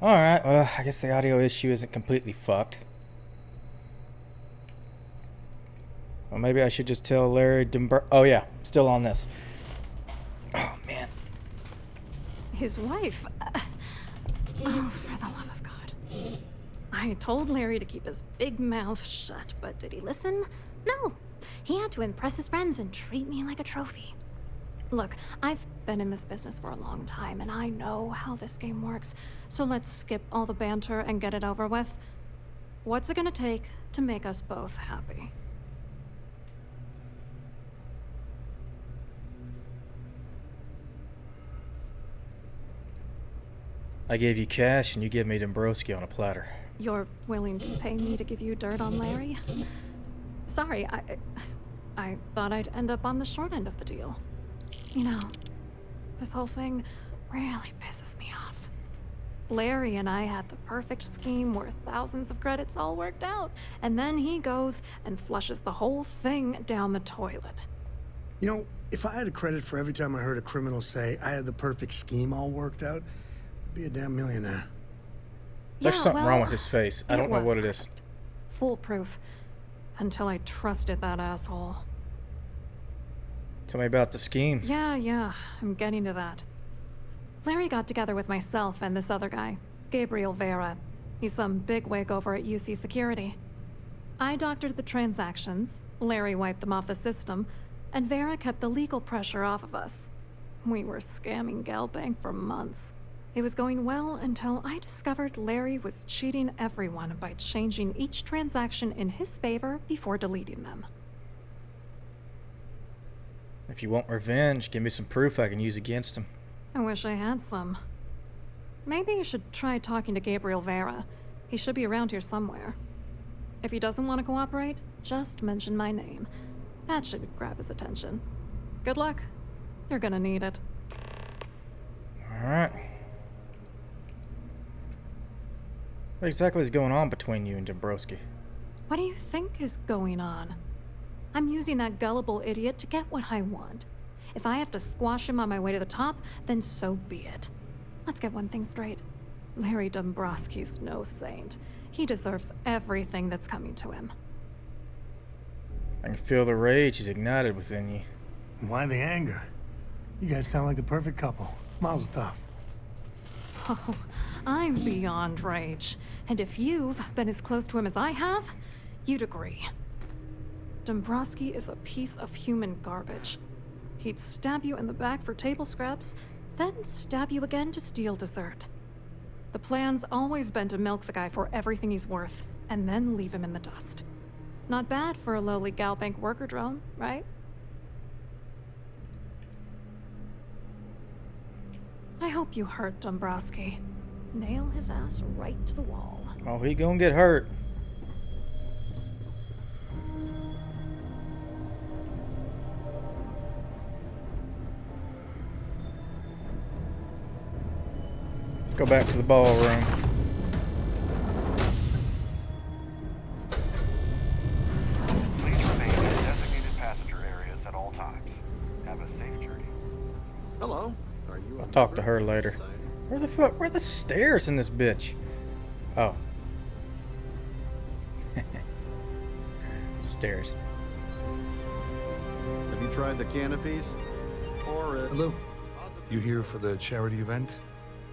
Alright, well, I guess the audio issue isn't completely fucked. Well, maybe I should just tell Larry Oh, yeah, still on this. Oh, man. His wife? Oh, for the love of God. I told Larry to keep his big mouth shut, but did he listen? No. He had to impress his friends and treat me like a trophy. Look, I've been in this business for a long time, and I know how this game works, so let's skip all the banter and get it over with. What's it gonna take to make us both happy? I gave you cash and you give me Dombrowski on a platter. You're willing to pay me to give you dirt on Larry? Sorry, I thought I'd end up on the short end of the deal. You know, this whole thing really pisses me off. Larry and I had the perfect scheme where thousands of credits all worked out, and then he goes and flushes the whole thing down the toilet. You know, if I had a credit for every time I heard a criminal say I had the perfect scheme all worked out, I'd be a damn millionaire. There's Yeah, something well, wrong with his face. I don't know was what it is. perfect. Foolproof. Until I trusted that asshole. Tell me about the scheme. Yeah, I'm getting to that. Larry got together with myself and this other guy, Gabriel Vera. He's some bigwig over at UC Security. I doctored the transactions, Larry wiped them off the system, and Vera kept the legal pressure off of us. We were scamming Galbank for months. It was going well until I discovered Larry was cheating everyone by changing each transaction in his favor before deleting them. If you want revenge, give me some proof I can use against him. I wish I had some. Maybe you should try talking to Gabriel Vera. He should be around here somewhere. If he doesn't want to cooperate, just mention my name. That should grab his attention. Good luck. You're gonna need it. Alright. What exactly is going on between you and Dombrowski? What do you think is going on? I'm using that gullible idiot to get what I want. If I have to squash him on my way to the top, then so be it. Let's get one thing straight. Larry Dombrowski's no saint. He deserves everything that's coming to him. I can feel the rage he's ignited within you. Why the anger? You guys sound like the perfect couple. Mazel tov. Oh, I'm beyond rage. And if you've been as close to him as I have, you'd agree. Dombrowski is a piece of human garbage. He'd stab you in the back for table scraps, then stab you again to steal dessert. The plan's always been to milk the guy for everything he's worth, and then leave him in the dust. Not bad for a lowly Galbank worker drone, right? I hope you hurt Dombrowski. Nail his ass right to the wall. Oh, he gonna get hurt. Let's go back to the ballroom. Please remain in designated passenger areas at all times. Have a safe journey. Hello. Are you? I'll talk to her later. Where the fuck? Where are the stairs in this bitch? Oh. Stairs. Have you tried the canopies? Or Hello. You here for the charity event?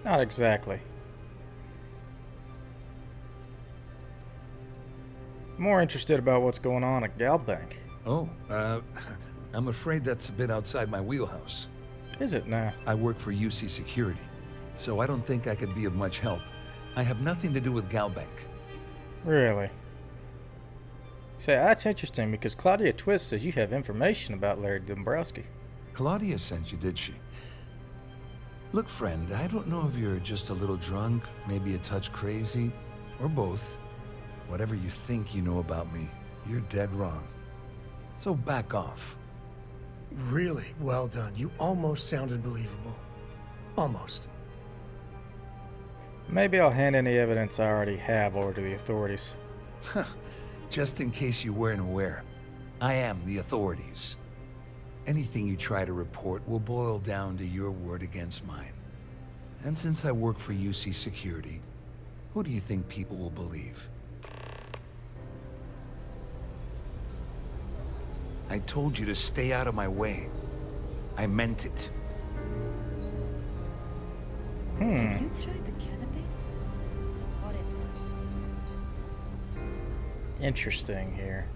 Not exactly. More interested about what's going on at Galbank. Oh, I'm afraid that's a bit outside my wheelhouse. Is it now? I work for UC Security, so I don't think I could be of much help. I have nothing to do with Galbank. Really? Say, that's interesting because Claudia Twist says you have information about Larry Dombrowski. Claudia sent you, did she? Look, friend, I don't know if you're just a little drunk, maybe a touch crazy, or both. Whatever you think you know about me, you're dead wrong. So back off. Really well done. You almost sounded believable. Almost. Maybe I'll hand any evidence I already have over to the authorities. Just in case you weren't aware, I am the authorities. Anything you try to report will boil down to your word against mine. And since I work for UC Security, Who do you think people will believe? I told you to stay out of my way. I meant it. Have you tried the cannabis? Got it. Interesting here.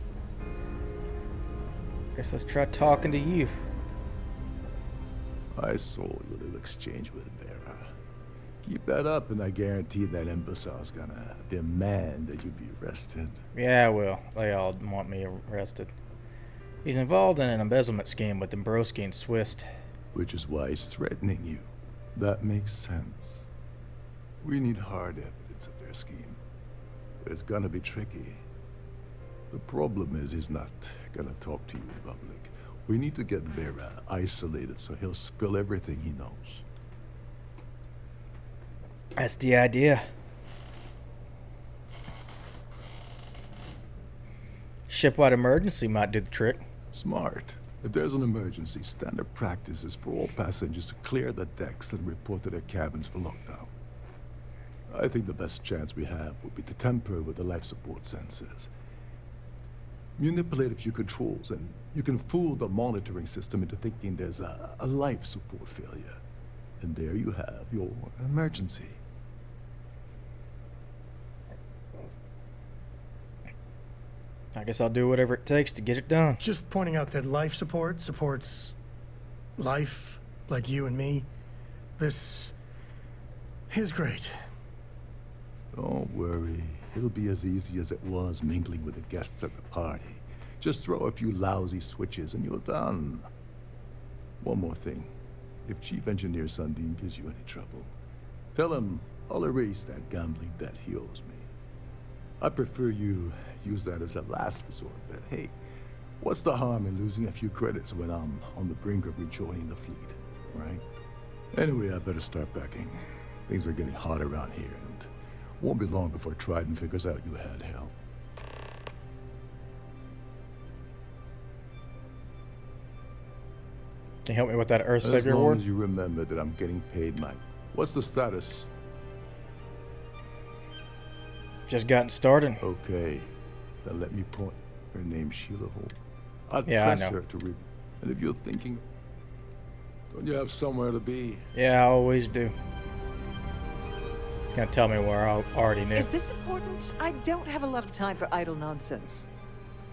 Guess let's try talking to you. I saw your little exchange with Vera. Keep that up, and I guarantee that imbecile's gonna demand that you be arrested. Yeah, well, they all want me arrested. He's involved in an embezzlement scheme with Dombrowski and Swift. Which is why he's threatening you. That makes sense. We need hard evidence of their scheme. But it's gonna be tricky. The problem is he's not gonna talk to you in public. We need to get Vera isolated so he'll spill everything he knows. That's the idea. Shipwide emergency might do the trick. Smart. If there's an emergency, standard practice is for all passengers to clear the decks and report to their cabins for lockdown. I think the best chance we have would be to tamper with the life support sensors. Manipulate a few controls, and you can fool the monitoring system into thinking there's a life support failure. And there you have your emergency. I guess I'll do whatever it takes to get it done. Just pointing out that life support supports life, like you and me. This is great. Don't worry. It'll be as easy as it was mingling with the guests at the party. Just throw a few lousy switches and you're done. One more thing. If Chief Engineer Sundin gives you any trouble, tell him I'll erase that gambling debt he owes me. I prefer you use that as a last resort, but hey, what's the harm in losing a few credits when I'm on the brink of rejoining the fleet, right? Anyway, I better start packing. Things are getting hot around here, and won't be long before Trident figures out you had help. Can you help me with that Earth As Savior long Award? as you remember that I'm getting paid my... What's the status? Just gotten started. Okay, then let me point. Her name's Sheila Holt. I'd Yeah, I press know. her to read. And if you're thinking, don't you have somewhere to be? Yeah, I always do. It's gonna tell me where I already knew. Is this important? I don't have a lot of time for idle nonsense.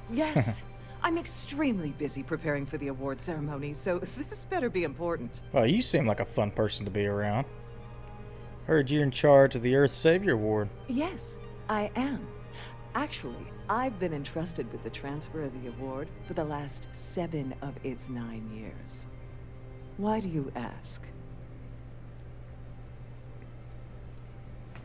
Yes, I'm extremely busy preparing for the award ceremony, so this better be important. Well, you seem like a fun person to be around. Heard you're in charge of the Earth Savior Award. Yes, I am. Actually, I've been entrusted with the transfer of the award for the last 7 of its 9 years. Why do you ask?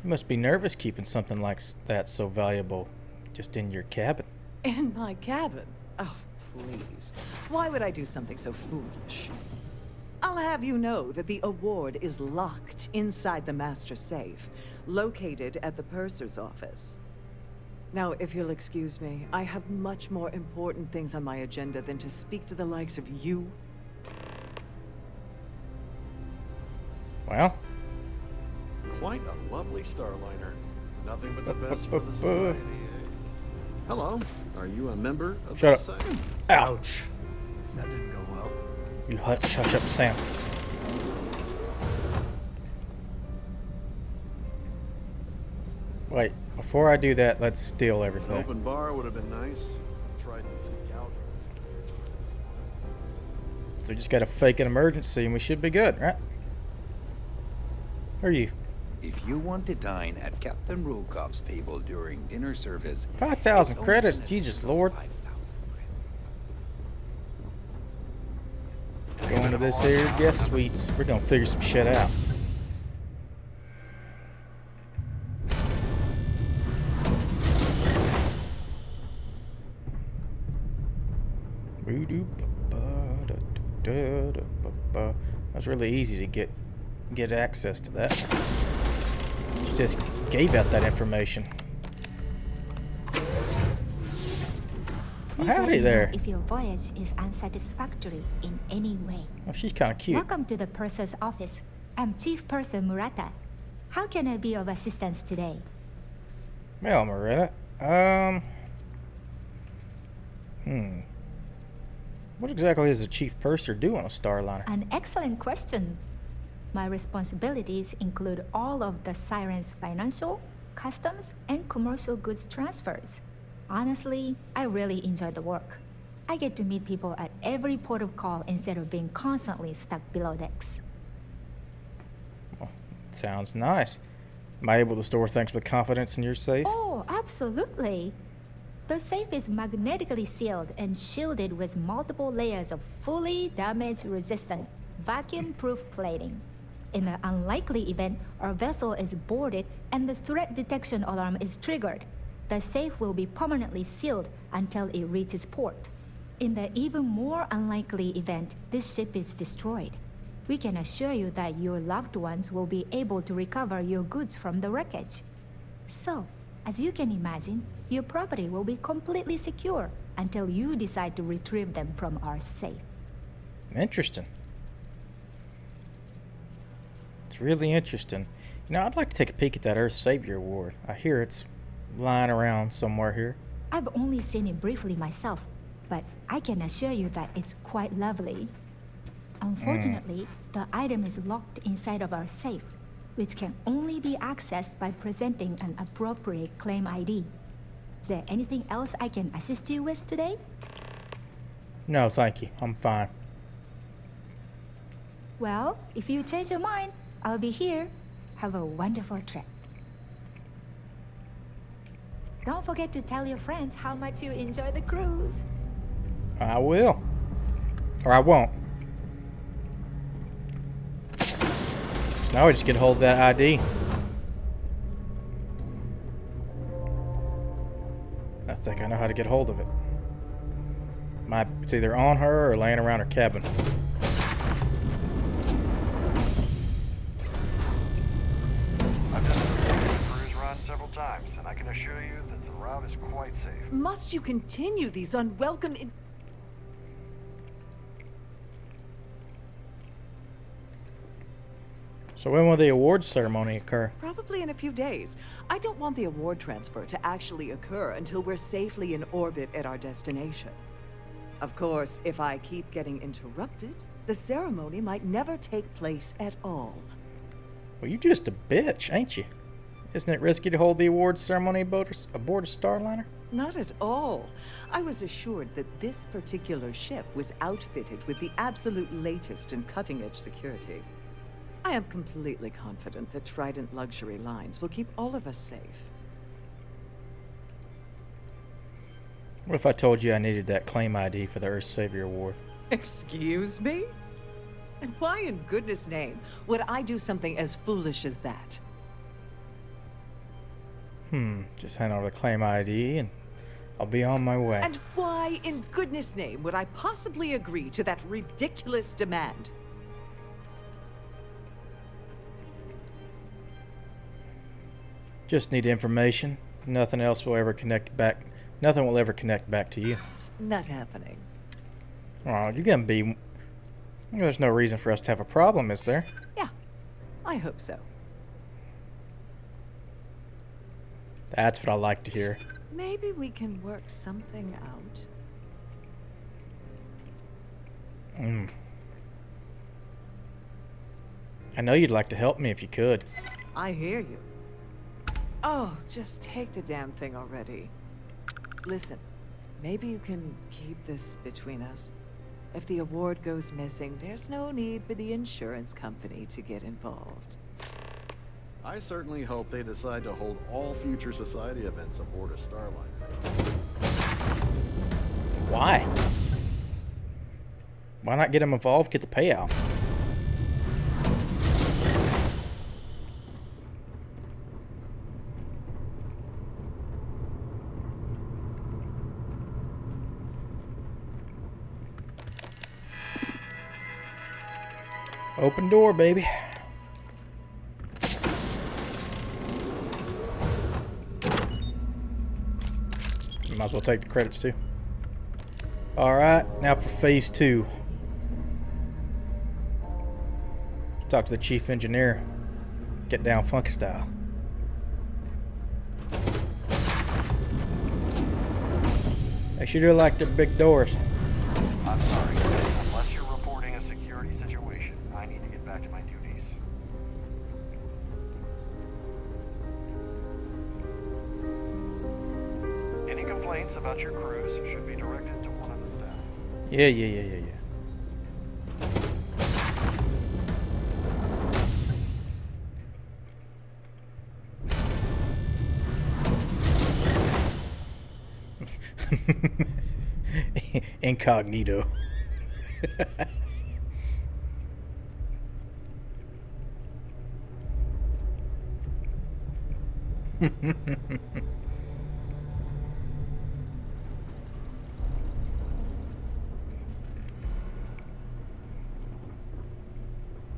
You must be nervous keeping something like that so valuable just in your cabin. In my cabin? Oh, please. Why would I do something so foolish? I'll have you know that the award is locked inside the master safe, located at the purser's office. Now, if you'll excuse me, I have much more important things on my agenda than to speak to the likes of you. Well, Quite a lovely Starliner. Nothing but the best for the society. Eh? Hello. Are you a member of Shut the up. society? ouch. That didn't go well. You hush up, Sam. Wait, before I do that, let's steal An everything. open bar would have been nice. Tried to sneak out. So we just gotta fake an emergency and we should be good, right? Who are you? If you want to dine at Captain Rokoff's table during dinner service, 5,000 it's only credits, an Jesus additional Lord. 5,000 credits. Going to this here guest suites. We're gonna figure some shit out. That's really easy to get access to that. She just gave out that information. Oh, howdy there. If your voyage is unsatisfactory in any way. Oh, she's kind of cute. Welcome to the purser's office. I'm Chief Purser Murata. How can I be of assistance today? Well, Moretta, what exactly does the chief purser do on a Starliner? An excellent question. My responsibilities include all of the Siren's financial, customs, and commercial goods transfers. Honestly, I really enjoy the work. I get to meet people at every port of call instead of being constantly stuck below decks. Well, sounds nice. Am I able to store things with confidence in your safe? Oh, absolutely. The safe is magnetically sealed and shielded with multiple layers of fully damage-resistant, vacuum-proof plating. In the unlikely event our vessel is boarded and the threat detection alarm is triggered, the safe will be permanently sealed until it reaches port. In the even more unlikely event this ship is destroyed, we can assure you that your loved ones will be able to recover your goods from the wreckage. So, as you can imagine, your property will be completely secure until you decide to retrieve them from our safe. Interesting. It's really interesting. You know, I'd like to take a peek at that Earth Savior Award. I hear it's lying around somewhere here. I've only seen it briefly myself, but I can assure you that it's quite lovely. Unfortunately, the item is locked inside of our safe, which can only be accessed by presenting an appropriate claim ID. Is there anything else I can assist you with today? No, thank you. I'm fine. Well, if you change your mind, I'll be here. Have a wonderful trip. Don't forget to tell your friends how much you enjoy the cruise. I will. Or I won't. So now I just get a hold of that ID. I think I know how to get a hold of it. It's either on her or laying around her cabin. I've done the cruise run several times, and I can assure you that the route is quite safe. Must you continue these unwelcome So when will the awards ceremony occur? Probably in a few days. I don't want the award transfer to actually occur until we're safely in orbit at our destination. Of course, if I keep getting interrupted, the ceremony might never take place at all. Well, you just a bitch, ain't you? Isn't it risky to hold the awards ceremony aboard a Starliner? Not at all. I was assured that this particular ship was outfitted with the absolute latest in cutting-edge security. I am completely confident that Trident Luxury Lines will keep all of us safe. What if I told you I needed that claim ID for the Earth Savior Award? Excuse me? And why in goodness name would I do something as foolish as that? Just hand over the claim ID and I'll be on my way. And why in goodness name would I possibly agree to that ridiculous demand? Just need information. Nothing else will ever connect back. Nothing will ever connect back to you. Not happening. Oh, you're gonna be... There's no reason for us to have a problem, is there? Yeah, I hope so. That's what I like to hear. Maybe we can work something out. I know you'd like to help me if you could. I hear you. Oh, just take the damn thing already. Listen, maybe you can keep this between us. If the award goes missing, there's no need for the insurance company to get involved. I certainly hope they decide to hold all future society events aboard a Starliner. Why? Why not get them involved, get the payout? Open door, baby. Might as well take the credits too. Alright, now for phase 2. Talk to the chief engineer. Get down funky style. They sure do like their big doors. I'm sorry, unless you're reporting a security situation, I need to get back to my duties. Any complaints about your crews should be directed to one of the staff. Yeah. Incognito.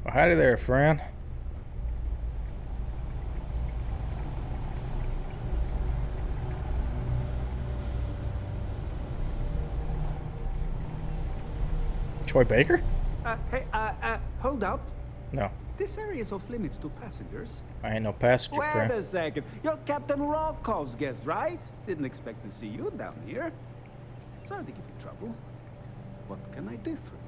Well, howdy there, friend. Troy Baker? Hold up. No, This area is off limits to passengers. I ain't no passenger, Wait friend. a second. You're Captain Rokov's guest, right? Didn't expect to see you down here. Sorry to give you trouble. What can I do for you?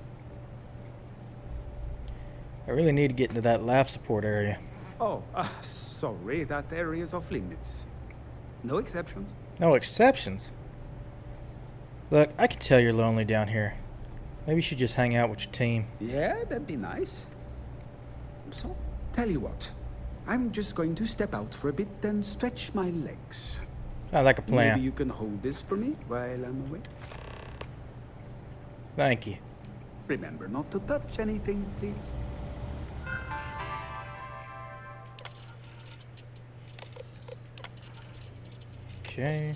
I really need to get into that life support area. Oh, sorry. That area is off limits. No exceptions. No exceptions. Look, I can tell you're lonely down here. Maybe you should just hang out with your team. Yeah, that'd be nice. So, tell you what. I'm just going to step out for a bit and stretch my legs. I like a plan. Maybe you can hold this for me while I'm away. Thank you. Remember not to touch anything, please. Okay.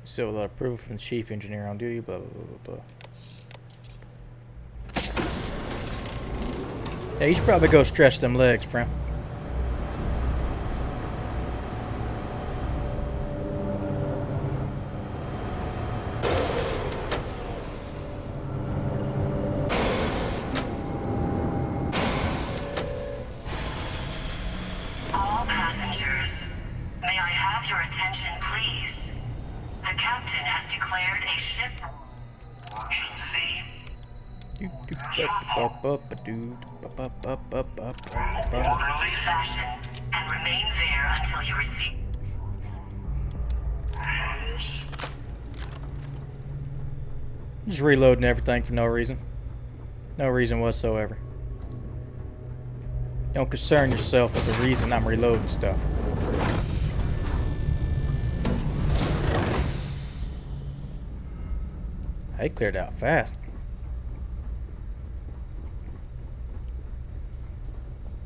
Still without approval from the chief engineer on duty, blah, blah, blah, blah, blah. Yeah, you should probably go stretch them legs, friend. All passengers, may I have your attention, please? The captain has declared a ship emergency. Orderly fashion, and remain there until you receive. Just reloading everything for no reason. No reason whatsoever. Don't concern yourself with the reason I'm reloading stuff. They cleared out fast.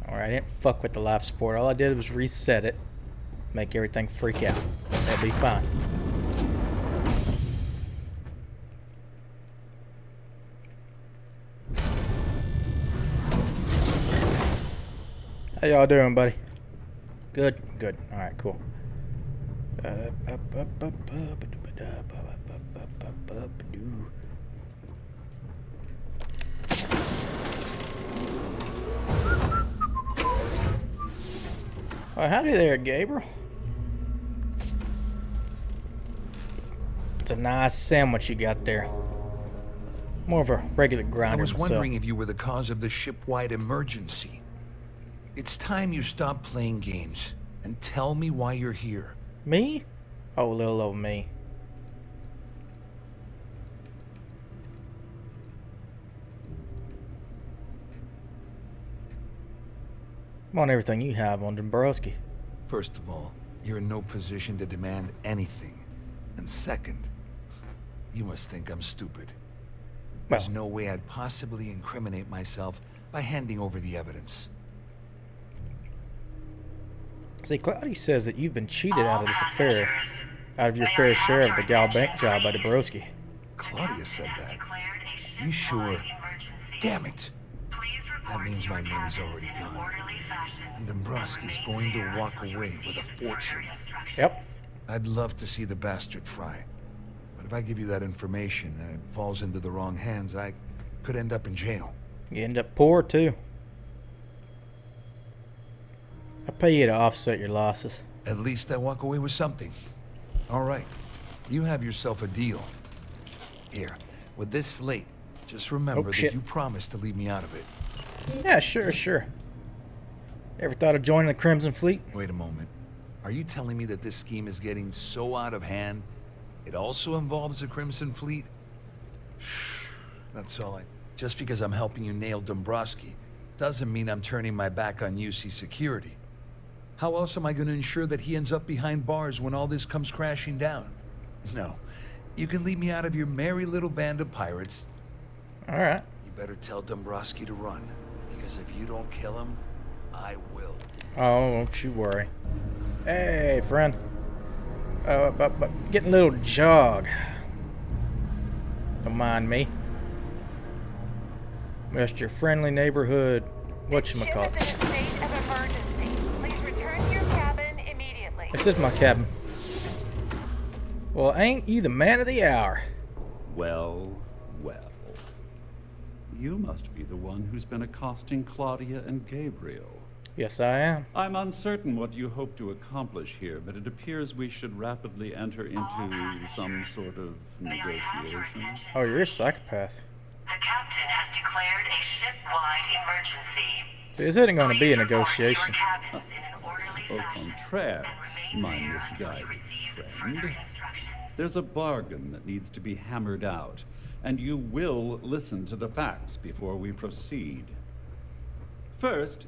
Alright, I didn't fuck with the life support. All I did was reset it. Make everything freak out. That'd be fine. How y'all doing, buddy? Good? Good. Alright, cool. Oh, howdy there, Gabriel. It's a nice sandwich you got there. More of a regular grinder I was myself. wondering if you were the cause of the ship-wide emergency. It's time you stop playing games and tell me why you're here. Me? Oh, little old me. I want everything you have on Dombrowski. First of all, you're in no position to demand anything. And second, you must think I'm stupid. There's Well, no way I'd possibly incriminate myself by handing over the evidence. see, Cloudy says that you've been cheated out All of this affair, passengers, out of your may I fair have share of your the gal bank attention, job by please? Dombrowski. The Claudia captain said has that. declared a You sure? ship-wide emergency. Damn it! Please That report means to my your money's cabins already in an gone. orderly fashion, And Dombrowski's and going remain to there walk until you away with a receive further fortune. instructions. Yep. I'd love to see the bastard fry. But if I give you that information and it falls into the wrong hands, I could end up in jail. You end up poor, too. I'll pay you to offset your losses. At least I walk away with something. All right, you have yourself a deal. Here, with this slate, just remember that you promised to leave me out of it. Yeah, sure. Ever thought of joining the Crimson Fleet? Wait a moment. Are you telling me that this scheme is getting so out of hand, it also involves the Crimson Fleet? That's all Just because I'm helping you nail Dombrowski doesn't mean I'm turning my back on UC security. How else am I going to ensure that he ends up behind bars when all this comes crashing down? No. You can leave me out of your merry little band of pirates. All right. You better tell Dombrowski to run, because if you don't kill him, I will. Oh, don't you worry. Hey, friend. But getting a little jog. Don't mind me. Just your friendly neighborhood. Whatchamacallit. This ship is in a state of emergency. Please return to your cabin immediately. This is my cabin. Well, ain't you the man of the hour? Well. You must be the one who's been accosting Claudia and Gabriel. Yes, I am. I'm uncertain what you hope to accomplish here, but it appears we should rapidly enter into some sort of negotiation. Oh, you're a psychopath. The captain has declared a ship-wide emergency. See, this isn't going to be a negotiation. Au contraire, my misguided friend. There's a bargain that needs to be hammered out, and you will listen to the facts before we proceed. First,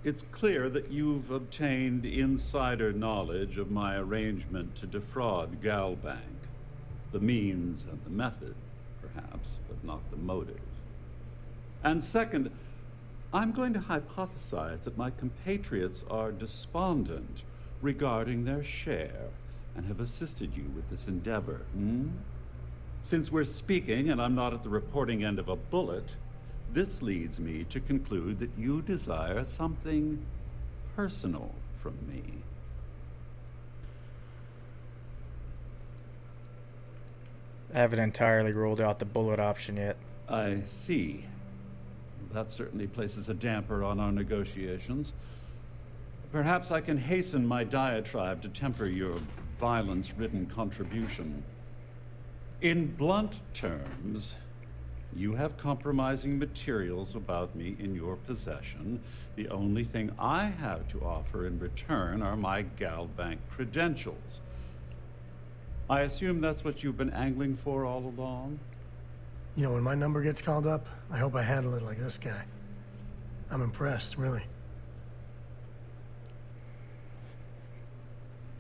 it's clear that you've obtained insider knowledge of my arrangement to defraud Galbank. The means and the method, perhaps, but not the motive. And second, I'm going to hypothesize that my compatriots are despondent regarding their share and have assisted you with this endeavor. Since we're speaking and I'm not at the reporting end of a bullet, this leads me to conclude that you desire something personal from me. I haven't entirely ruled out the bullet option yet. I see. That certainly places a damper on our negotiations. Perhaps I can hasten my diatribe to temper your violence-ridden contribution. In blunt terms, you have compromising materials about me in your possession. The only thing I have to offer in return are my Galbank credentials. I assume that's what you've been angling for all along? You know, when my number gets called up, I hope I handle it like this guy. I'm impressed, really.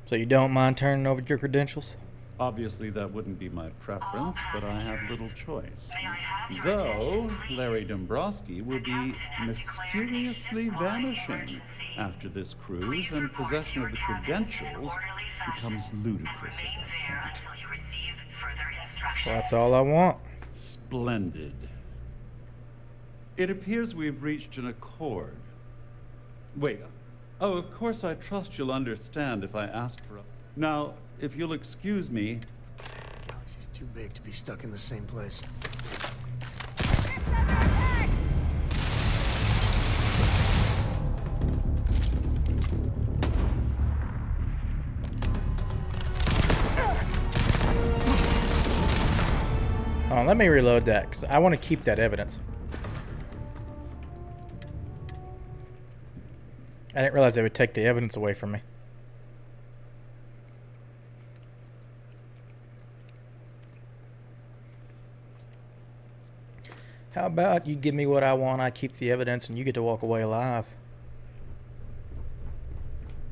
So you don't mind turning over your credentials? Obviously, that wouldn't be my preference, but I have little choice. Though, Larry Dombrowski will be mysteriously vanishing after this cruise, and possession of the credentials becomes ludicrous at that point. Well, that's all I want. Splendid. It appears we've reached an accord. Wait. Oh, of course, I trust you'll understand if I ask for a... Now, if you'll excuse me... Galaxy's too big to be stuck in the same place. Oh, let me reload that, because I want to keep that evidence. I didn't realize they would take the evidence away from me. How about you give me what I want, I keep the evidence, and you get to walk away alive?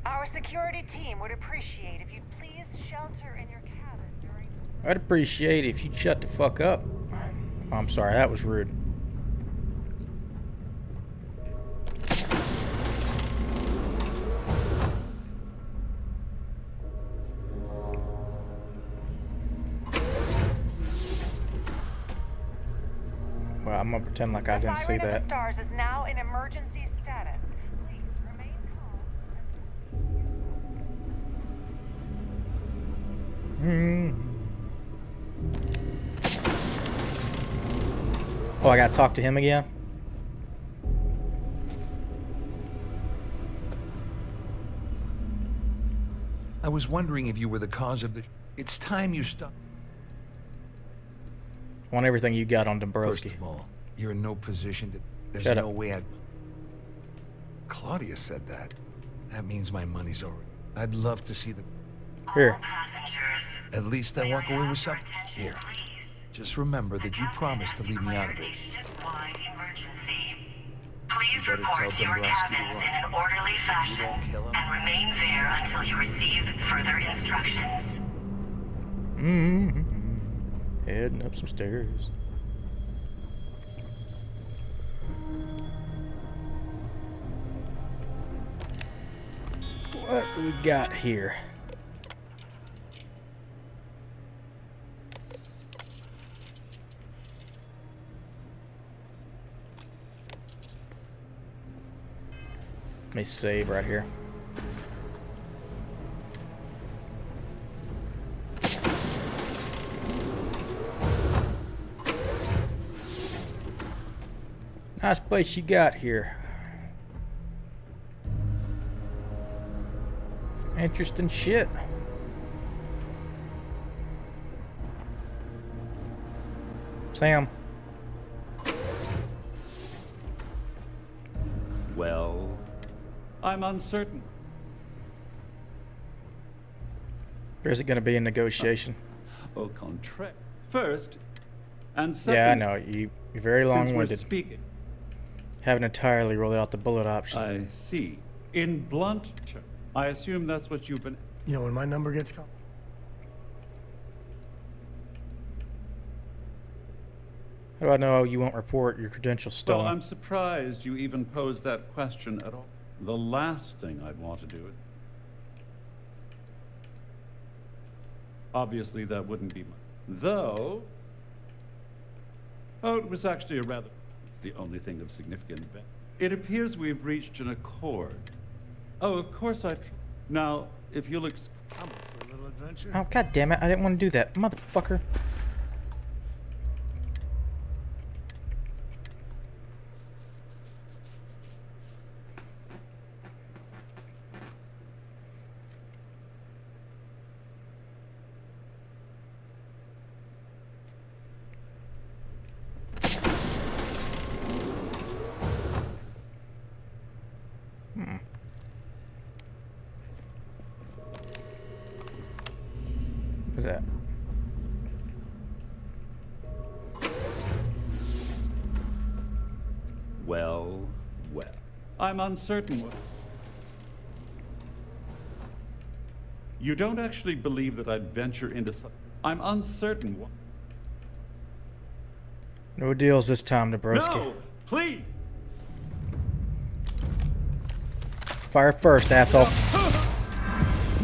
Our security team would appreciate if you'd please shelter in your cabin during... I'd appreciate it if you'd shut the fuck up. Oh, I'm sorry, that was rude. Well, I'm gonna pretend like I didn't see The Siren of that. the Stars is now in emergency status. Please remain Oh, I gotta talk to him again? I was wondering if you were the cause of the... It's time you stop. I want everything you got on Dombrowski. First of all, you're in no position to... There's Shut no up. way I'd... Claudia said that. That means my money's over. I'd love to see the... Here. Passengers, At least I walk away with something. Here. please. Just remember that you promised to leave me out of it. Ship-wide emergency. Please You better report tell to your Dombrowski to cabins in run. an orderly fashion don't kill him- and remain there until you receive further instructions. Mm-hmm. Heading up some stairs. What do we got here? Let me save right here. Nice place you got here. Interesting shit. Sam. Well, I'm uncertain. There's it going to be a negotiation? Au contraire. First, and second. Yeah, I know. You're very Since we're long-winded. speaking, Haven't entirely rolled out the bullet option. I see. In blunt terms, I assume that's what you've been. You know, when my number gets called. How do I know you won't report your credentials stolen? Well, I'm surprised you even posed that question at all. The last thing I'd want to do. Obviously, that wouldn't be though. Oh, it was actually a rather. It's the only thing of significant event. It appears we've reached an accord. Oh, of course now, if you'll I'm up for a little adventure. Oh, god damn it. I didn't want to do that. Motherfucker. What's that? Well. I'm uncertain what. You don't actually believe that I'd venture into some. I'm uncertain what. No deals this time, Dabrowski. No! Please! Fire first, asshole.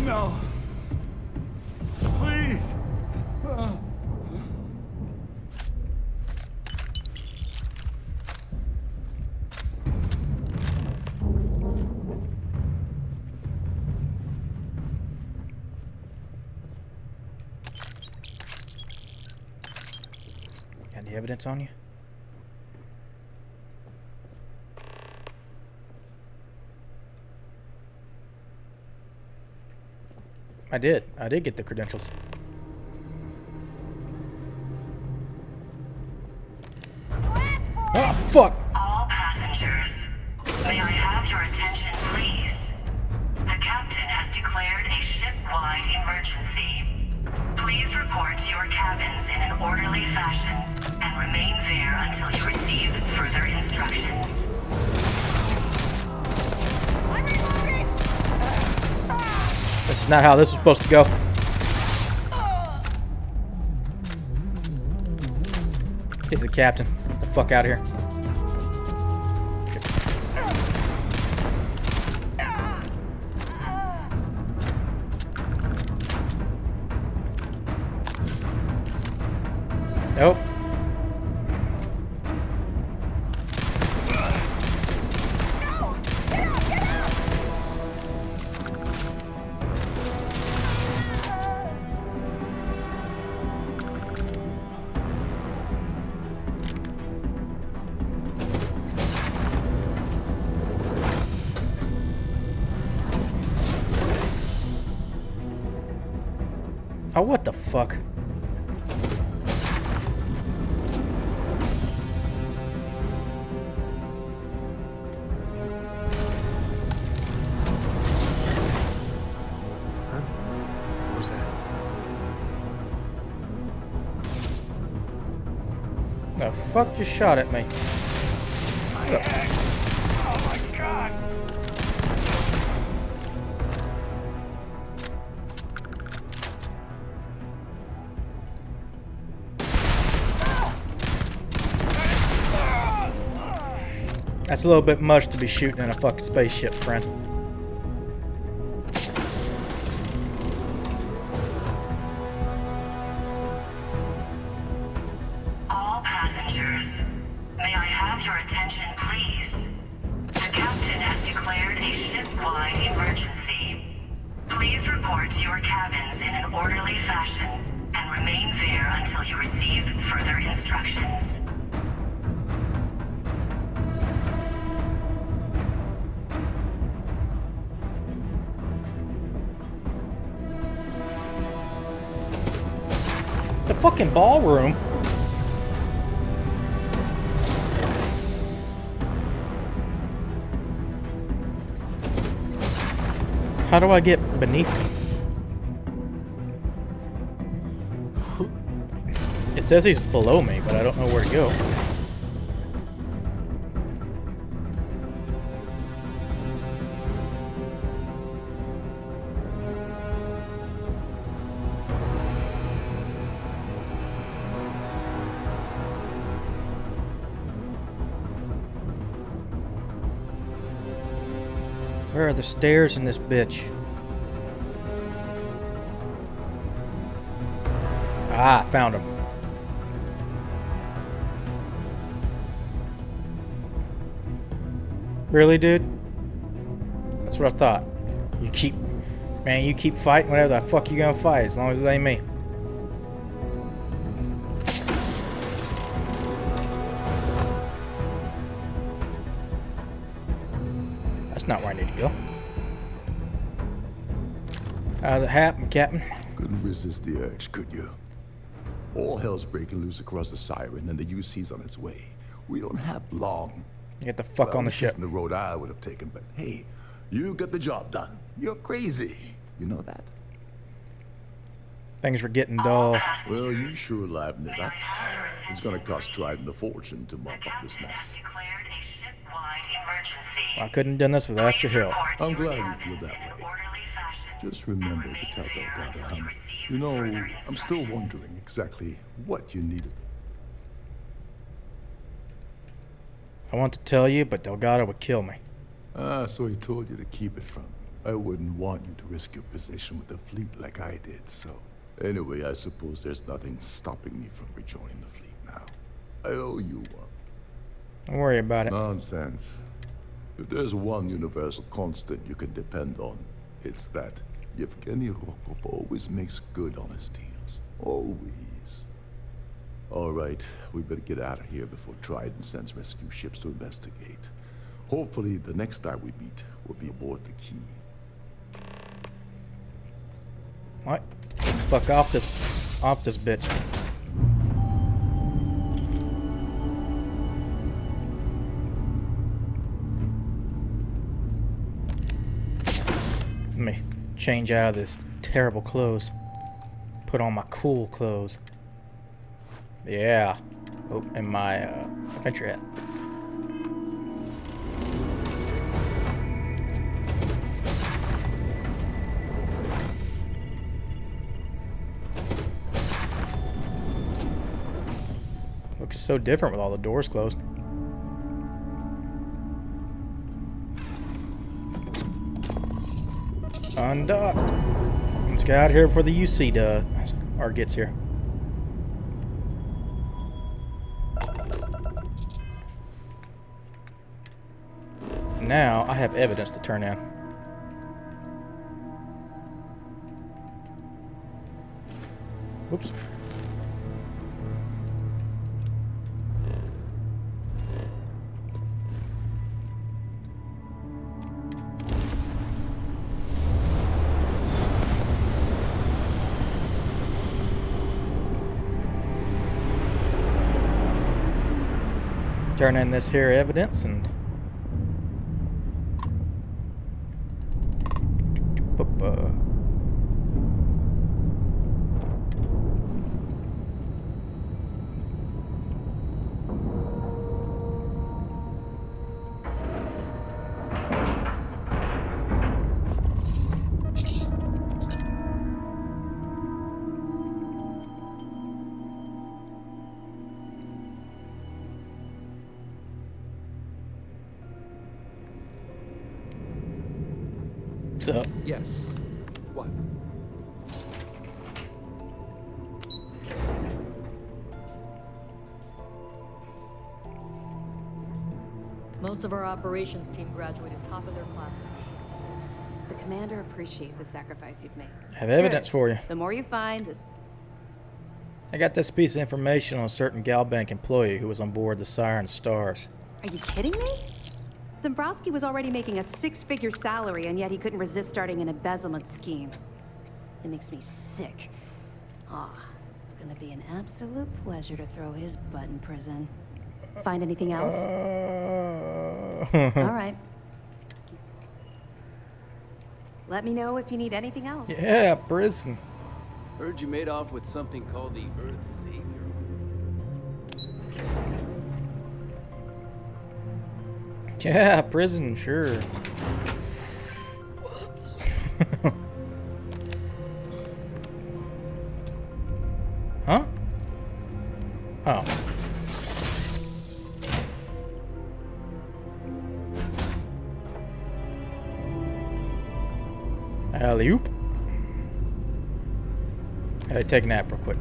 No! Please! Got any evidence on you? I did. I did get the credentials. Oh, fuck! All passengers, may I have your attention, please? The captain has declared a ship-wide emergency. Please report to your cabins in an orderly fashion and remain there until you receive further instructions. This is not how this was supposed to go. Get the captain. Get the fuck out of here. Nope. what the fuck? What was that? The fuck just shot at me? Oh my god! That's a little bit much to be shooting in a fucking spaceship, friend. All passengers, may I have your attention, please? The captain has declared a ship-wide emergency. Please report to your cabins in an orderly fashion and remain there until you receive further instructions. The fucking ballroom? How do I get beneath me? It says he's below me, but I don't know where to go. Where are the stairs in this bitch? Ah, found him. Really, dude? That's what I thought. You keep fighting whatever the fuck you gonna fight, as long as it ain't me. That's not where I need to go. How's it happen, Captain? Couldn't resist the urge, could you? All hell's breaking loose across the Siren, and the UC's on its way. We don't have long. Get the fuck on the this ship. isn't the road I would have taken, but hey, you got the job done. You're crazy. You know that? Things were getting dull. Well, you sure liven it up. It's gonna cost Trident a fortune to mop up this mess. I couldn't have done this without your help. I'm glad you feel that way. Just remember to tell Delgado, honey. You know, I'm still wondering exactly what you needed. I want to tell you, but Delgado would kill me. Ah, so he told you to keep it from me. I wouldn't want you to risk your position with the fleet like I did, so... Anyway, I suppose there's nothing stopping me from rejoining the fleet now. I owe you one. Don't worry about it. Nonsense. If there's one universal constant you can depend on, it's that Yevgeny Rokov always makes good on his deals. Always. All right, we better get out of here before Trident sends rescue ships to investigate. Hopefully, the next time we meet, we'll be aboard the Key. What? Fuck off this bitch. Let me change out of this terrible clothes. Put on my cool clothes. Yeah. Oh, and my adventure hat. Looks so different with all the doors closed. Undock. Let's get out of here before the UC gets here. Now I have evidence to turn in. Whoops. turn in this here evidence and what's up? Yes. What? Most of our operations team graduated top of their class. The commander appreciates the sacrifice you've made. I have evidence for you. The more you find, this. I got this piece of information on a certain Galbank employee who was on board the Siren Stars. Are you kidding me? Dombrowski was already making a six-figure salary, and yet he couldn't resist starting an embezzlement scheme. It makes me sick. It's gonna be an absolute pleasure to throw his butt in prison. Find anything else? All right. Let me know if you need anything else. Yeah, prison. Heard you made off with something called the Earth Savior. Yeah, prison, sure. Whoops. Huh? Oh. Alley-oop. Hey, take a nap real quick.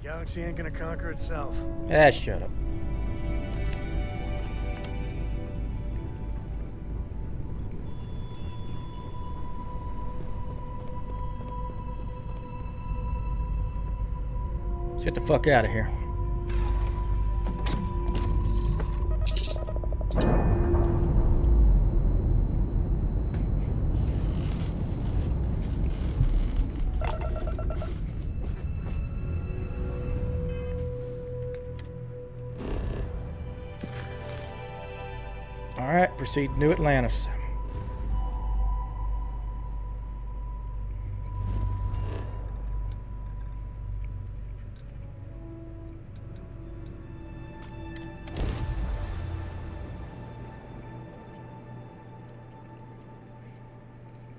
Galaxy ain't gonna conquer itself. Ah, shut up. Let's get the fuck out of here. Alright, proceed to New Atlantis.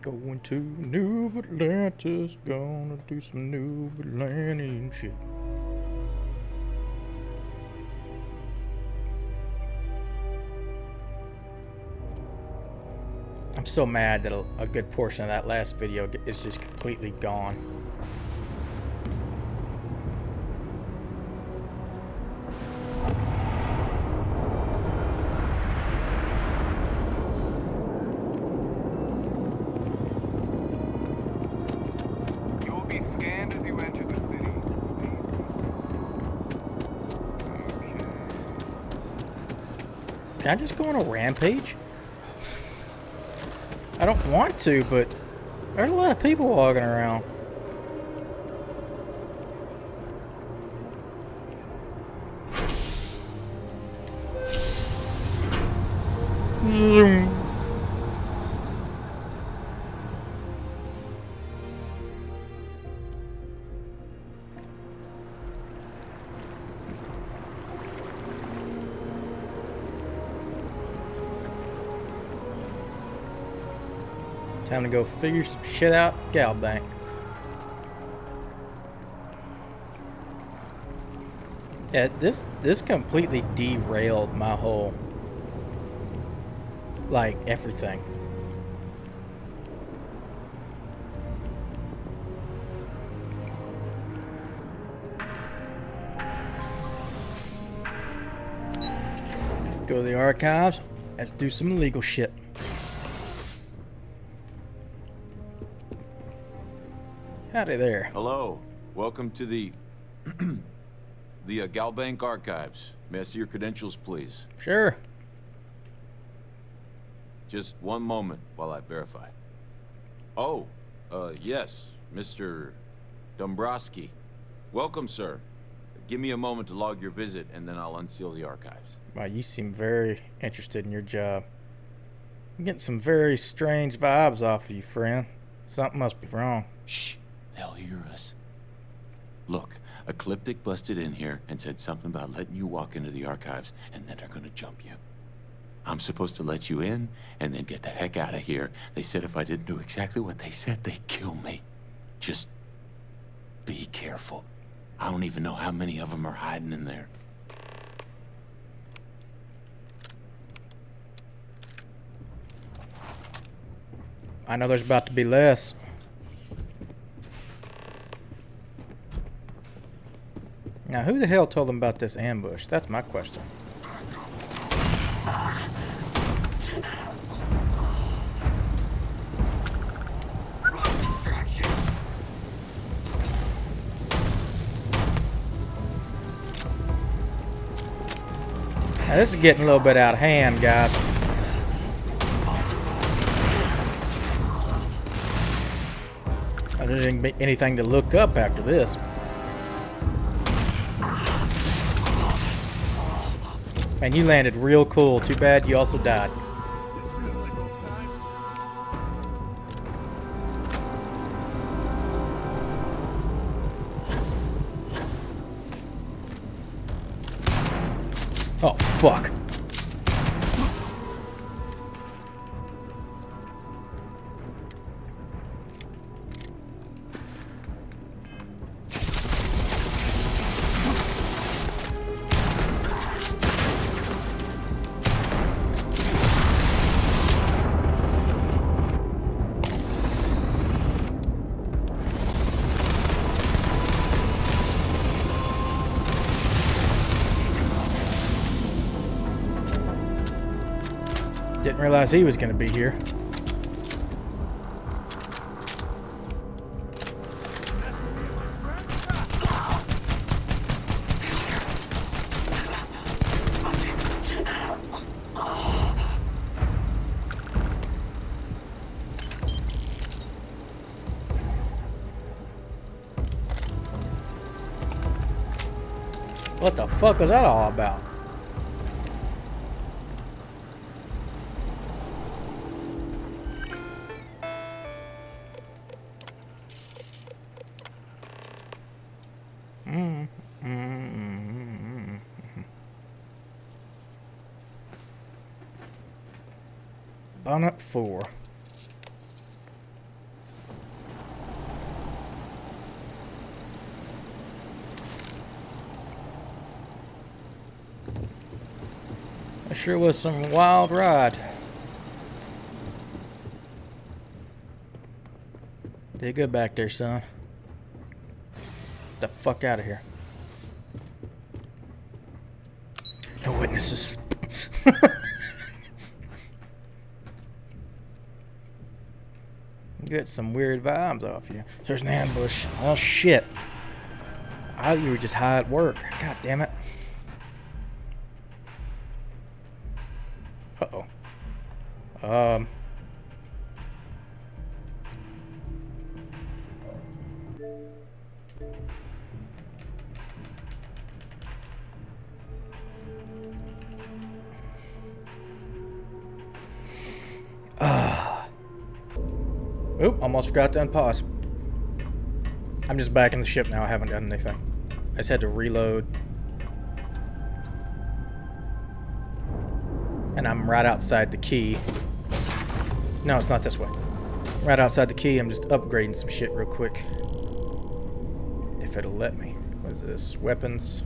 Going to New Atlantis, gonna do some New Atlantean shit. I'm so mad that a good portion of that last video is just completely gone. You will be scanned as you enter the city. Can I just go on a rampage? I don't want to, but there's a lot of people walking around. Zoom. Time to go figure some shit out, Galbank. Yeah, this completely derailed my whole, like, everything. Go to the archives. Let's do some legal shit. Howdy there. Hello. Welcome to the Galbank Archives. May I see your credentials, please? Sure. Just one moment while I verify. Oh, Yes, Mr. Dombrowski. Welcome, sir. Give me a moment to log your visit, and then I'll unseal the archives. Wow, you seem very interested in your job. I'm getting some very strange vibes off of you, friend. Something must be wrong. Shh, they'll hear us. Look, Ecliptic busted in here and said something about letting you walk into the archives, and then they're gonna jump you. I'm supposed to let you in, and then get the heck out of here. They said if I didn't do exactly what they said, they'd kill me. Just be careful. I don't even know how many of them are hiding in there. I know there's about to be less. Now, who the hell told them about this ambush? That's my question. Now, this is getting a little bit out of hand, guys. There didn't be anything to look up after this. Man, you landed real cool. Too bad you also died. Oh, fuck. Didn't realize he was going to be here. What the fuck was that all about? Bonnet 4. That sure was some wild ride. Did good back there, son. Get the fuck out of here. No witnesses. Get some weird vibes off you. There's an ambush. Oh shit. I thought you were just high at work. God damn it. Uh-oh. Oop, almost forgot to unpause. I'm just back in the ship now. I haven't done anything. I just had to reload. And I'm right outside the key. No, it's not this way. Right outside the key, I'm just upgrading some shit real quick. If it'll let me. What is this? Weapons.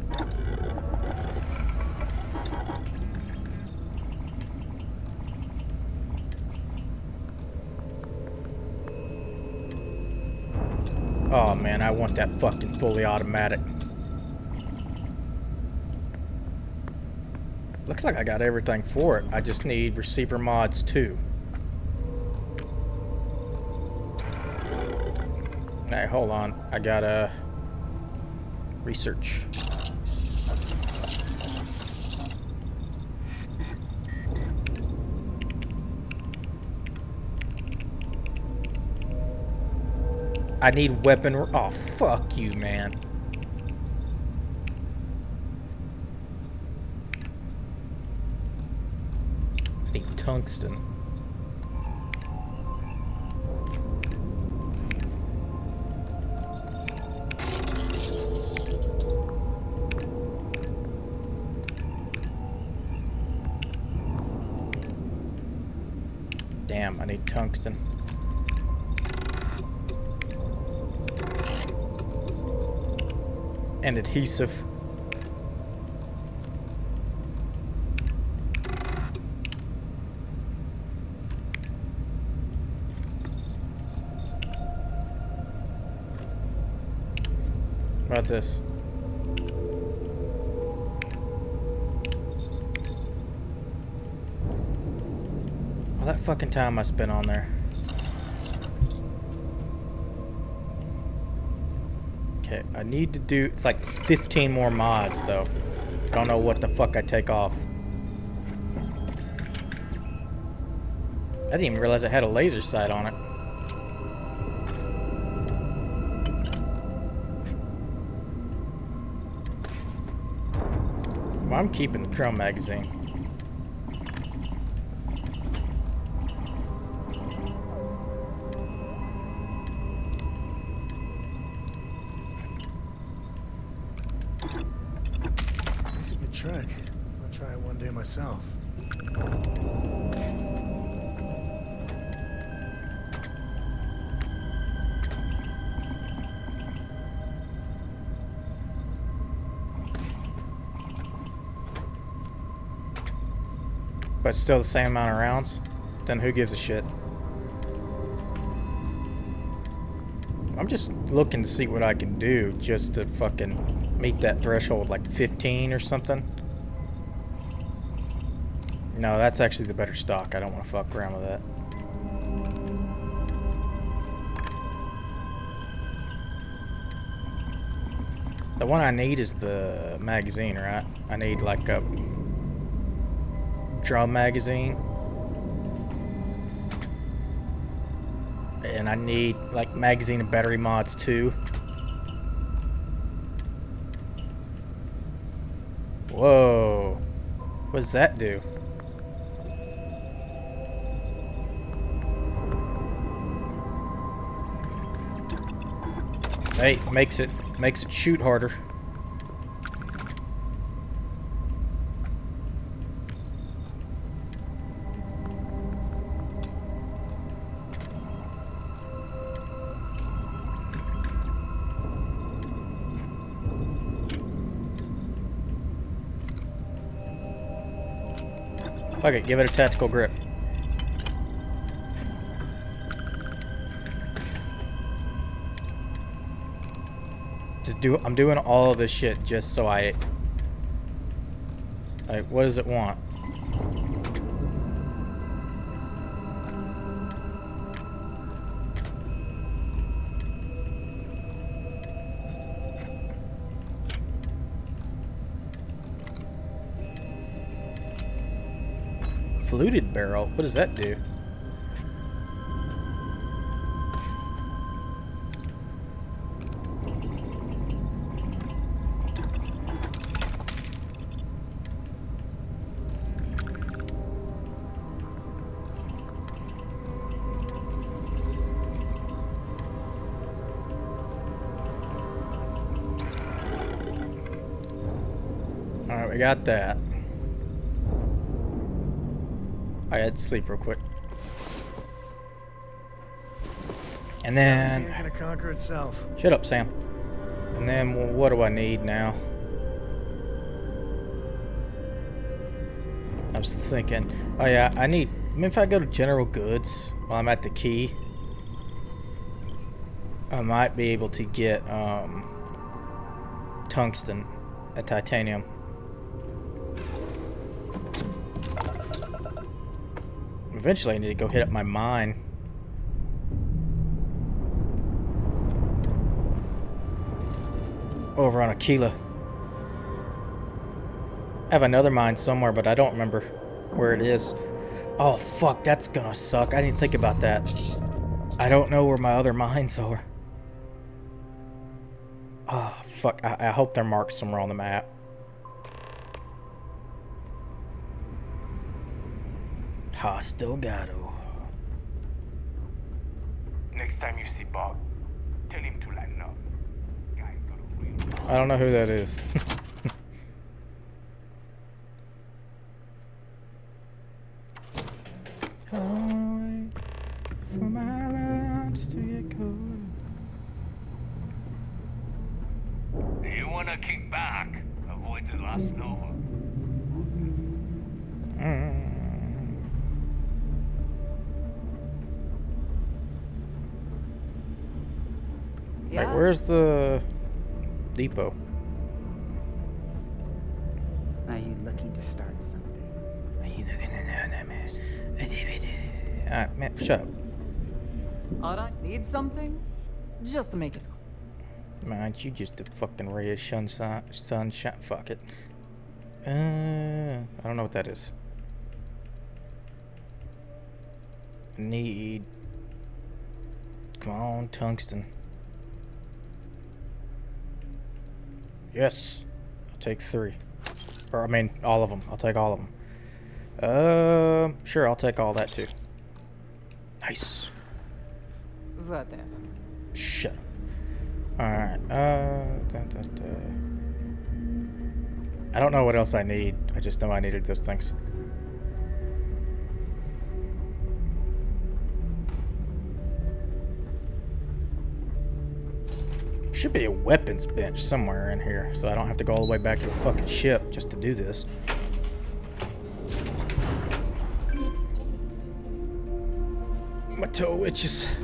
Oh man, I want that fucking fully automatic. Looks like I got everything for it. I just need receiver mods too. Hey, hold on. I gotta research. I need weapon. Oh, fuck you, man. I need tungsten. Damn, I need tungsten. And adhesive. What about this? All that fucking time I spent on there. Okay, I need to do, it's like 15 more mods though. I don't know what the fuck I take off. I didn't even realize it had a laser sight on it. Well, I'm keeping the Chrome magazine. It's a good trick. I'll try it one day myself. But still the same amount of rounds? Then who gives a shit? I'm just looking to see what I can do just to fucking meet that threshold, like 15 or something. No, that's actually the better stock. I don't want to fuck around with that. The one I need is the magazine, right? I need like a drum magazine. And I need like magazine and battery mods too. Whoa. What does that do? Hey, makes it shoot harder. Okay, give it a tactical grip. I'm doing all of this shit just so like, what does it want? Fluted barrel? What does that do? Alright, we got that. I had to sleep real quick. And then... It's gonna conquer itself. Shut up, Sam. And then, well, what do I need now? I was thinking... Oh yeah, I mean, if I go to General Goods while I'm at the key, I might be able to get, tungsten and titanium. Eventually I need to go hit up my mine. Over on Aquila. I have another mine somewhere, but I don't remember where it is. Oh fuck, that's gonna suck. I didn't think about that. I don't know where my other mines are. Oh, fuck. I hope they're marked somewhere on the map. Hostile Gato. Next time you see Bob, tell him to line up. Guy's got a real... I don't know who that is. For my lunch to get cold. You wanna kick back? Avoid the last Nova. Wait, where's the depot? Are you looking to start something? Are you looking at man, shut up. Alright, need something? Just to make it. Man, you just a fucking ray of sunshine. Fuck it. I don't know what that is. Need. Come on, tungsten. Yes. I'll take 3. Or, I mean, all of them. I'll take all of them. Sure, I'll take all that too. Nice. Whatever. Shut up. Alright, I don't know what else I need. I just know I needed those things. Should be a weapons bench somewhere in here, so I don't have to go all the way back to the fucking ship just to do this. My toe itches.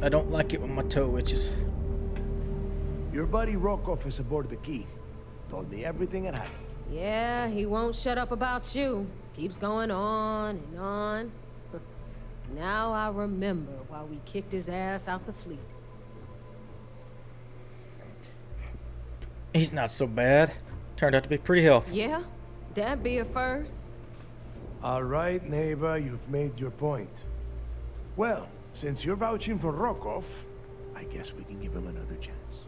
I don't like it when my toe itches. Your buddy Rokov is aboard the Key. Told me everything had happened. Yeah, he won't shut up about you. Keeps going on and on. Now I remember why we kicked his ass out the fleet. He's not so bad. Turned out to be pretty healthy. Yeah, that'd be a first. All right, neighbor, you've made your point. Well, since you're vouching for Rokov, I guess we can give him another chance.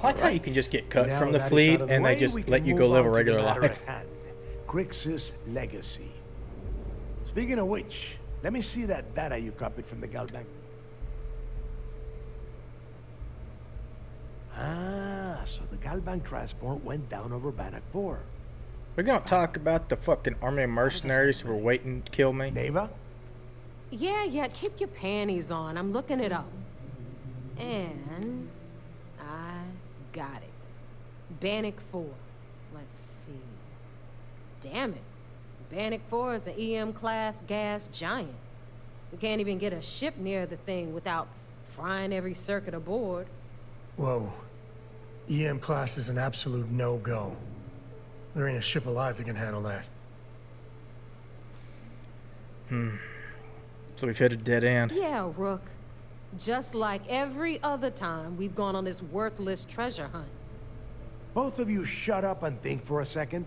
I like how you can just get cut from the fleet and they just let you go live a regular life. Crix's legacy. Speaking of which, let me see that data you copied from the Galbank. Ah, so the Galbank transport went down over Bannock 4. We're gonna talk about the fucking army of mercenaries who were waiting to kill me. Neva? Yeah, keep your panties on. I'm looking it up. And I got it. Bannock 4. Let's see. Damn it. Bannock 4 is an EM-class gas giant. We can't even get a ship near the thing without frying every circuit aboard. Whoa. EM class is an absolute no-go. There ain't a ship alive that can handle that. So we've hit a dead end. Yeah, Rook. Just like every other time we've gone on this worthless treasure hunt. Both of you shut up and think for a second.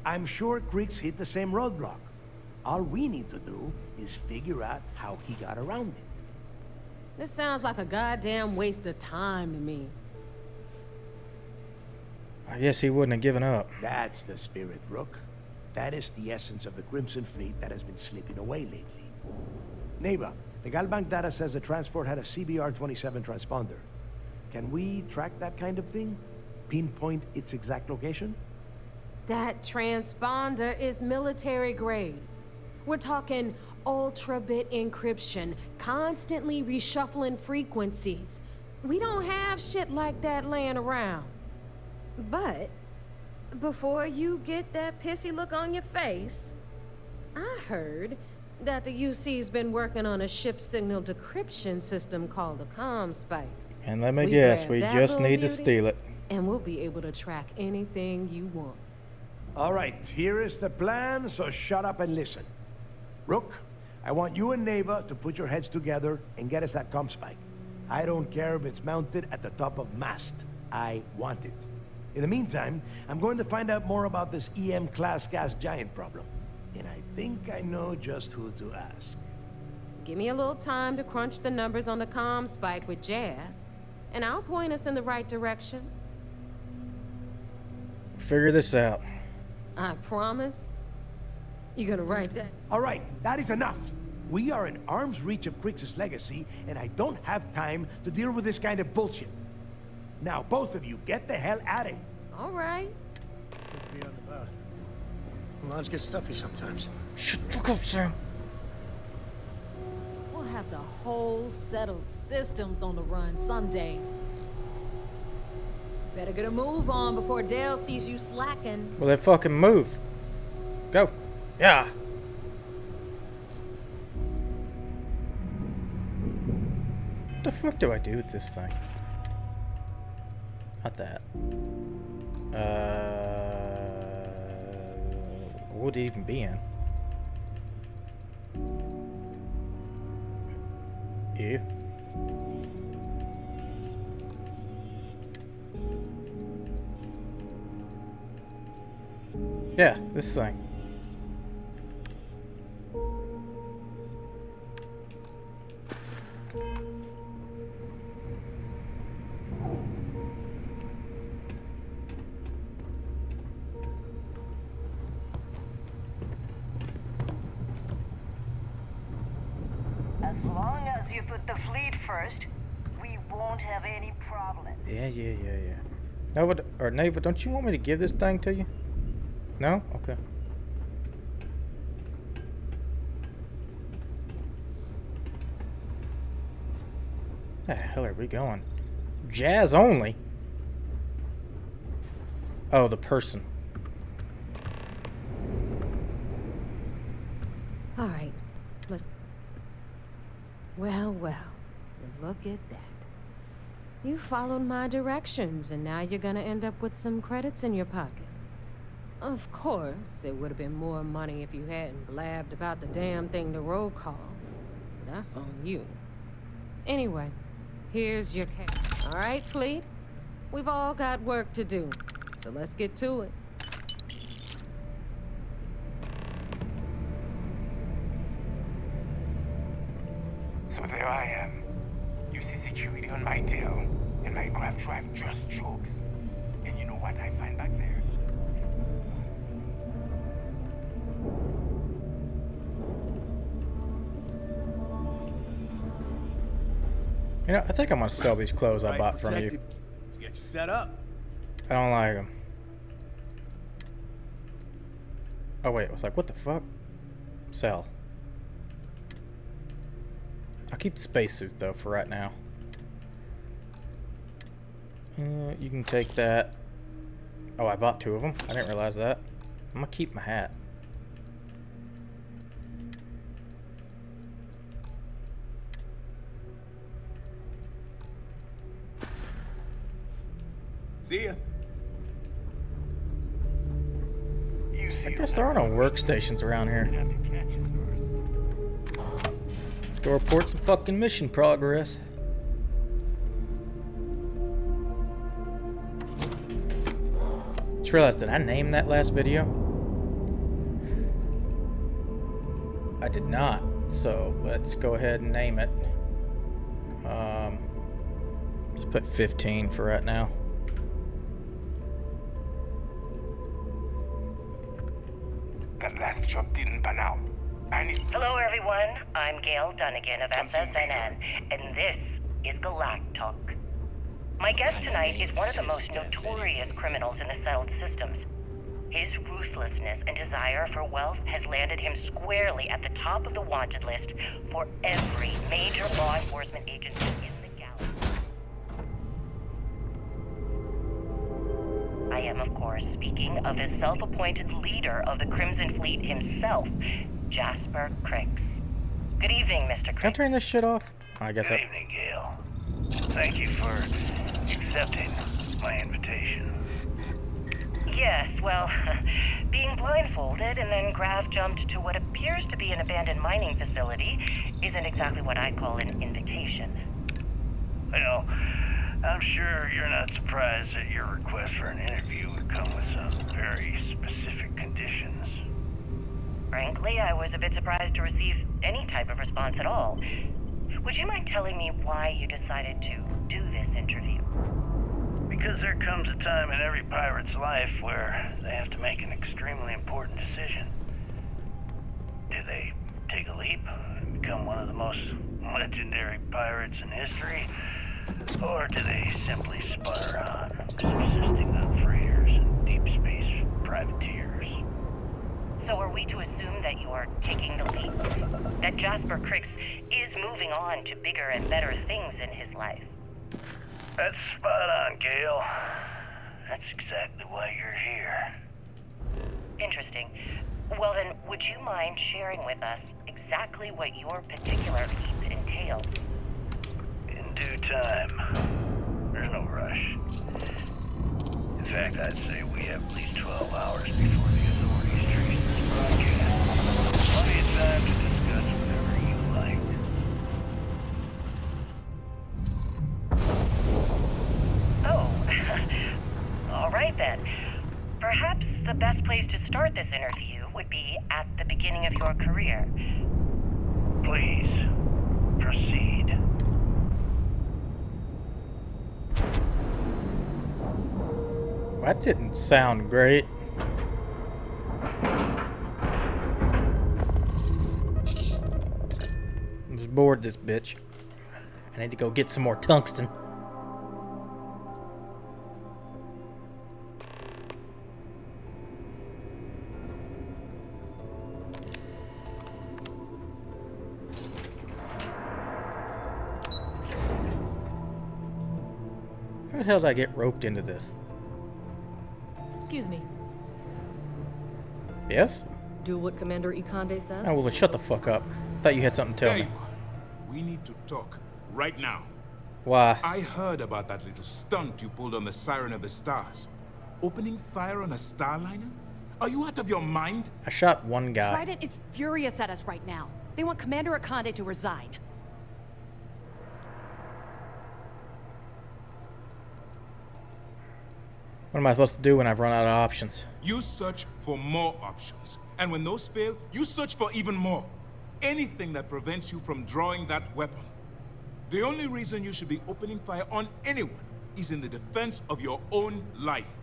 I'm sure Crix hit the same roadblock. All we need to do is figure out how he got around it. This sounds like a goddamn waste of time to me. I guess he wouldn't have given up. That's the spirit, Rook. That is the essence of the Crimson Fleet that has been slipping away lately. Neighbor, the Galbank data says the transport had a CBR-27 transponder. Can we track that kind of thing? Pinpoint its exact location? That transponder is military grade. We're talking ultra-bit encryption, constantly reshuffling frequencies. We don't have shit like that laying around. But before you get that pissy look on your face, I heard that the UC's been working on a ship signal decryption system called the ComSpike. And let me guess, we just need to steal it. And we'll be able to track anything you want. All right, here is the plan, so shut up and listen. Rook, I want you and Neva to put your heads together and get us that ComSpike. I don't care if it's mounted at the top of mast. I want it. In the meantime, I'm going to find out more about this EM-class gas giant problem. And I think I know just who to ask. Give me a little time to crunch the numbers on the ComSpike with Jazz. and I'll point us in the right direction. Figure this out. I promise. You gonna write that? All right, that is enough. We are in arm's reach of Crix's legacy, and I don't have time to deal with this kind of bullshit. Now, both of you, get the hell out of here. All right. It's good to be out and about. Lodge gets stuffy sometimes. Shut the fuck up, Sam. We'll have the whole settled systems on the run someday. Better get a move on before Dale sees you slacking. Well, then fucking move. Go. Yeah. What the fuck do I do with this thing? Not that. What would it even be in? You. Yeah, this thing. As long as you put the fleet first, we won't have any problems. Yeah. Nova, or Nava, don't you want me to give this thing to you? No? Okay. Where the hell are we going? Jazz only? Oh, the person. All right, let's... Well, look at that. You followed my directions, and now you're gonna end up with some credits in your pocket. Of course, it would have been more money if you hadn't blabbed about the damn thing to roll call. That's on you. Anyway, here's your cash. All right, Fleet? We've all got work to do, so let's get to it. So there I am. You see security on my tail, and my grav drive just chokes. And you know what I find back there? You know, I think I'm gonna sell these clothes I bought from you. Let's get you set up. I don't like them. Oh wait, I was like, what the fuck? Sell. I'll keep the spacesuit though for right now. You can take that. Oh, I bought 2 of them. I didn't realize that. I'm gonna keep my hat. See ya. I guess there are no workstations around here. Let's go report some fucking mission progress. Just realized, did I name that last video? I did not, so let's go ahead and name it. Let's put 15 for right now. That last job didn't pan out. Hello, everyone. I'm Gail Dunnigan of SSNN, and this is Galactalk. My guest tonight is one of the most notorious criminals in the settled systems. His ruthlessness and desire for wealth has landed him squarely at the top of the wanted list for every major law enforcement agency in the galaxy. I am, of course, speaking of the self-appointed leader of the Crimson Fleet himself, Jasper Crix. Good evening, Mr. Crix. Can I turn this shit off? I guess Good evening, Gail. Thank you for accepting my invitation. Yes, well, being blindfolded and then grav jumped to what appears to be an abandoned mining facility isn't exactly what I call an invitation. Well, I'm sure you're not surprised that your request for an interview would come with some very specific conditions. Frankly, I was a bit surprised to receive any type of response at all. Would you mind telling me why you decided to do this interview? Because there comes a time in every pirate's life where they have to make an extremely important decision. Do they take a leap and become one of the most legendary pirates in history? Or do they simply sputter on, subsisting on freighters and deep space privateers? So are we to assume that you are taking the leap? That Jasper Crix is moving on to bigger and better things in his life? That's spot on, Gale. That's exactly why you're here. Interesting. Well then, would you mind sharing with us exactly what your particular leap entails? In due time. There's no rush. In fact, I'd say we have at least 12 hours before the authorities trace this broadcast. Plenty of time to discuss whatever you like. Oh, all right then. Perhaps the best place to start this interview would be at the beginning of your career. Please, proceed. That didn't sound great. I'm just bored of this bitch. I need to go get some more tungsten. How the hell did I get roped into this? Excuse me. Yes? Do what Commander Ikande says? Oh, well, then shut the fuck up. Thought you had something to tell me. We need to talk right now. Why? I heard about that little stunt you pulled on the Siren of the Stars. Opening fire on a Starliner? Are you out of your mind? I shot one guy. Trident is furious at us right now. They want Commander Ikande to resign. What am I supposed to do when I've run out of options? You search for more options. And when those fail, you search for even more. Anything that prevents you from drawing that weapon. The only reason you should be opening fire on anyone is in the defense of your own life.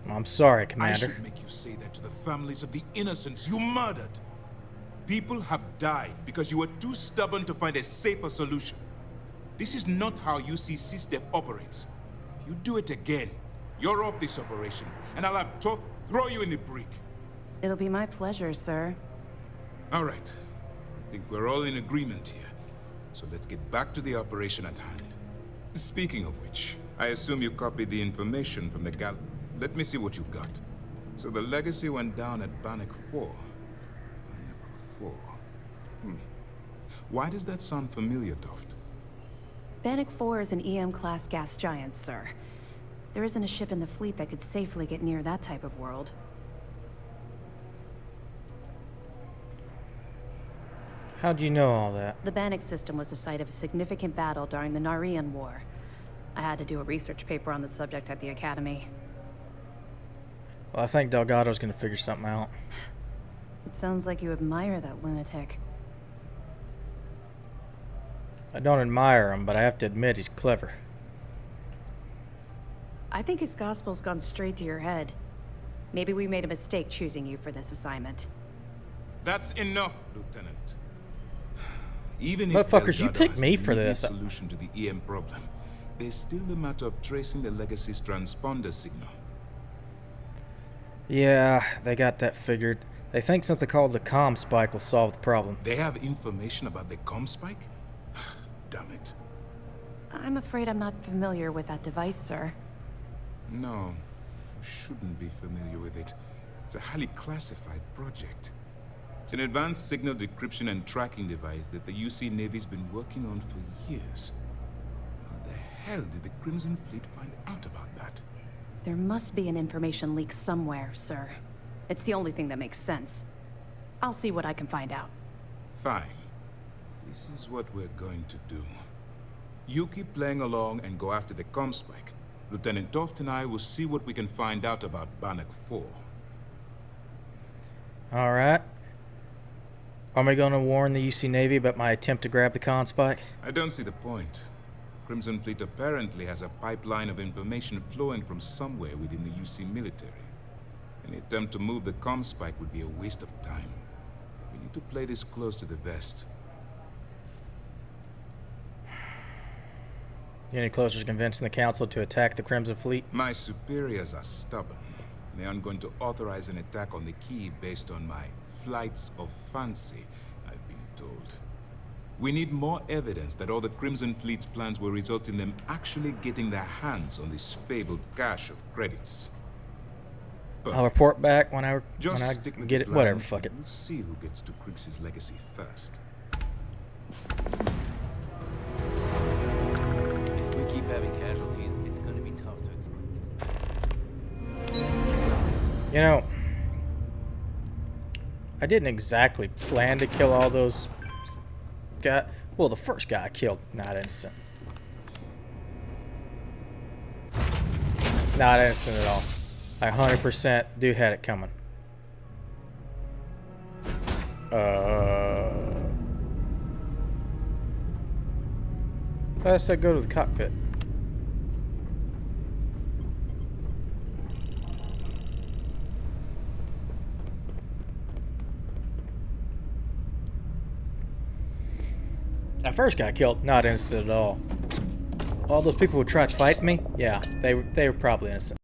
I'm sorry, Commander. I should make you say that to the families of the innocents you murdered. People have died because you were too stubborn to find a safer solution. This is not how UC SysDef operates. If you do it again, you're off this operation, and I'll have to throw you in the brig. It'll be my pleasure, sir. All right. I think we're all in agreement here. So let's get back to the operation at hand. Speaking of which, I assume you copied the information from the gal... Let me see what you got. So the legacy went down at Bannock 4. Bannock 4. Why does that sound familiar, Toft? Bannock 4 is an EM-class gas giant, sir. There isn't a ship in the fleet that could safely get near that type of world. How'd you know all that? The Bannock system was the site of a significant battle during the Narian War. I had to do a research paper on the subject at the Academy. Well, I think Delgado's gonna figure something out. It sounds like you admire that lunatic. I don't admire him, but I have to admit he's clever. I think his gospel's gone straight to your head. Maybe we made a mistake choosing you for this assignment. That's enough, Lieutenant. Even if Motherfuckers, you Delgado picked has me an for immediate this. solution to the EM problem, there's still the matter of tracing the Legacy's transponder signal. Yeah, they got that figured. They think something called the comm spike will solve the problem. They have information about the comm spike? Damn it. I'm afraid I'm not familiar with that device, sir. No, you shouldn't be familiar with it. It's a highly classified project. It's an advanced signal decryption and tracking device that the UC Navy's been working on for years. How the hell did the Crimson Fleet find out about that? There must be an information leak somewhere, sir. It's the only thing that makes sense. I'll see what I can find out. Fine. This is what we're going to do. You keep playing along and go after the comm spike. Lieutenant Toft and I will see what we can find out about Bannock 4. Alright. Am I gonna warn the UC Navy about my attempt to grab the comm spike? I don't see the point. Crimson Fleet apparently has a pipeline of information flowing from somewhere within the UC military. Any attempt to move the comm spike would be a waste of time. We need to play this close to the vest. You any closer to convincing the Council to attack the Crimson Fleet? My superiors are stubborn. They aren't going to authorize an attack on the key based on my flights of fancy, I've been told. We need more evidence that all the Crimson Fleet's plans will result in them actually getting their hands on this fabled cache of credits. I'll report back when I stick with get the it. plan, Whatever, fuck it. We'll see who gets to Krix's legacy first. If we keep having casualties, it's going to be tough to explain. You know, I didn't exactly plan to kill all those guys. Well, the first guy I killed, not innocent. Not innocent at all. I 100% dude had it coming. Thought I said go to the cockpit. That first guy killed, not innocent at all. All those people who tried to fight me, yeah, they were probably innocent.